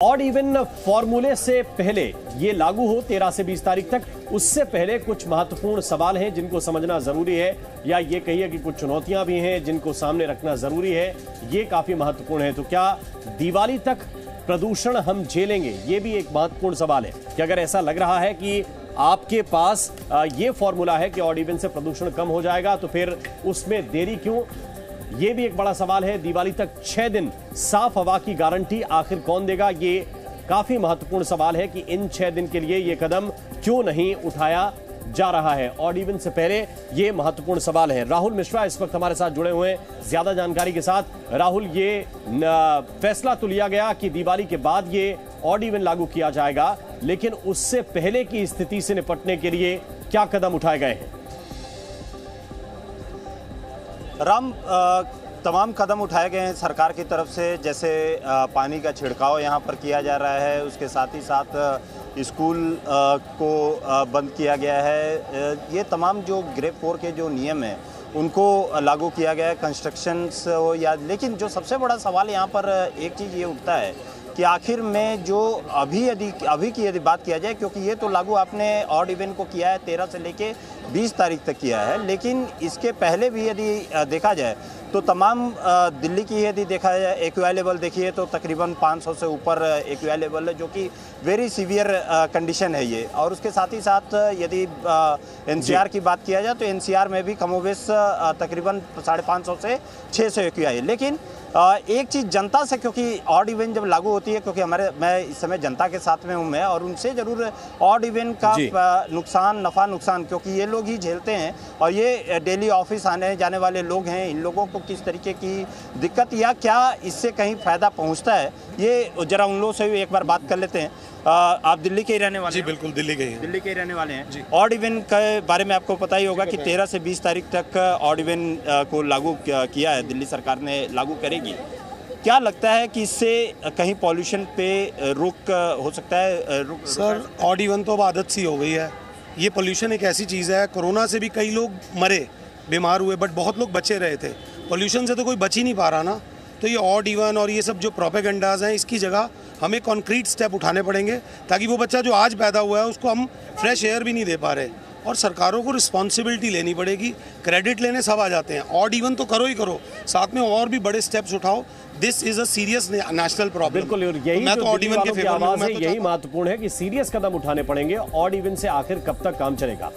Odd even फॉर्मूले से पहले ये लागू हो 13 से 20 तारीख तक, उससे पहले कुछ महत्वपूर्ण सवाल हैं जिनको समझना जरूरी है, या ये कहिए कि कुछ चुनौतियां भी हैं जिनको सामने रखना जरूरी है। ये काफी महत्वपूर्ण है। तो क्या दिवाली तक प्रदूषण हम झेलेंगे? ये भी एक महत्वपूर्ण सवाल है कि अगर ऐसा लग रहा है कि आपके पास ये फॉर्मूला है कि ऑड इवन से प्रदूषण कम हो जाएगा, तो फिर उसमें देरी क्यों? ये भी एक बड़ा सवाल है। दिवाली तक 6 दिन साफ हवा की गारंटी आखिर कौन देगा? ये काफी महत्वपूर्ण सवाल है कि इन 6 दिन के लिए ये कदम क्यों नहीं उठाया जा रहा है। ऑड इवन से पहले ये महत्वपूर्ण सवाल है। राहुल मिश्रा इस वक्त हमारे साथ जुड़े हुए हैं ज्यादा जानकारी के साथ। राहुल, ये फैसला तो लिया गया कि दिवाली के बाद ये ऑड इवन लागू किया जाएगा, लेकिन उससे पहले की स्थिति से निपटने के लिए क्या कदम उठाए गए हैं? राम, तमाम कदम उठाए गए हैं सरकार की तरफ से। जैसे पानी का छिड़काव यहाँ पर किया जा रहा है, उसके साथ ही साथ स्कूल को बंद किया गया है। ये तमाम जो ग्रेड 4 के जो नियम हैं उनको लागू किया गया है, कंस्ट्रक्शंस हो या। लेकिन जो सबसे बड़ा सवाल यहाँ पर एक चीज़ ये उठता है कि आखिर में जो अभी की यदि बात किया जाए, क्योंकि ये तो लागू आपने ऑड इवन को किया है 13 से लेके 20 तारीख तक किया है, लेकिन इसके पहले भी यदि देखा जाए तो तमाम दिल्ली की यदि देखा जाए एक्यूआई लेवल देखिए तो तकरीबन 500 से ऊपर एक्यूआई लेवल है, जो कि वेरी सीवियर कंडीशन है ये। और उसके साथ ही साथ यदि एनसीआर की बात किया जाए तो एनसीआर में भी कमोबेश तकरीबन 550 से 600 एक्यूआई है। लेकिन एक चीज़ जनता से, क्योंकि ऑड इवन जब लागू होती है, क्योंकि मैं इस समय जनता के साथ में हूँ मैं, और उनसे ज़रूर ऑड इवन का नुकसान, नफ़ा नुकसान, क्योंकि ये लोग ही झेलते हैं और ये डेली ऑफिस आने जाने वाले लोग हैं। इन लोगों को किस तरीके की दिक्कत या क्या इससे कहीं फ़ायदा पहुँचता है, ये ज़रा उन लोगों से भी एक बार बात कर लेते हैं। आप दिल्ली के ही रहने वाले हैं? जी बिल्कुल, दिल्ली के ही रहने वाले हैं। ऑड इवन के बारे में आपको पता ही होगा कि 13 से 20 तारीख तक ऑड इवन को लागू किया है, दिल्ली सरकार ने लागू करेगी। क्या लगता है कि इससे कहीं पॉल्यूशन पे रोक हो सकता है? सर, ऑड इवन तो अब आदत सी हो गई है। ये पॉल्यूशन एक ऐसी चीज़ है, कोरोना से भी कई लोग मरे, बीमार हुए, बट बहुत लोग बचे रहे थे। पॉल्यूशन से तो कोई बच ही नहीं पा रहा ना। तो ये ऑड इवन और ये सब जो प्रोपेगेंडाज हैं, इसकी जगह हमें कॉन्क्रीट स्टेप उठाने पड़ेंगे, ताकि वो बच्चा जो आज पैदा हुआ है उसको हम फ्रेश एयर भी नहीं दे पा रहे। और सरकारों को रिस्पॉन्सिबिलिटी लेनी पड़ेगी। क्रेडिट लेने सब आ जाते हैं, ऑड इवन तो करो ही करो, साथ में और भी बड़े स्टेप्स उठाओ। This is a serious national problem. बिल्कुल, यही मैं तो ऑड इवन के फेवर में हूं। यही महत्वपूर्ण है कि सीरियस कदम उठाने पड़ेंगे। ऑड इवन से आखिर कब तक काम चलेगा?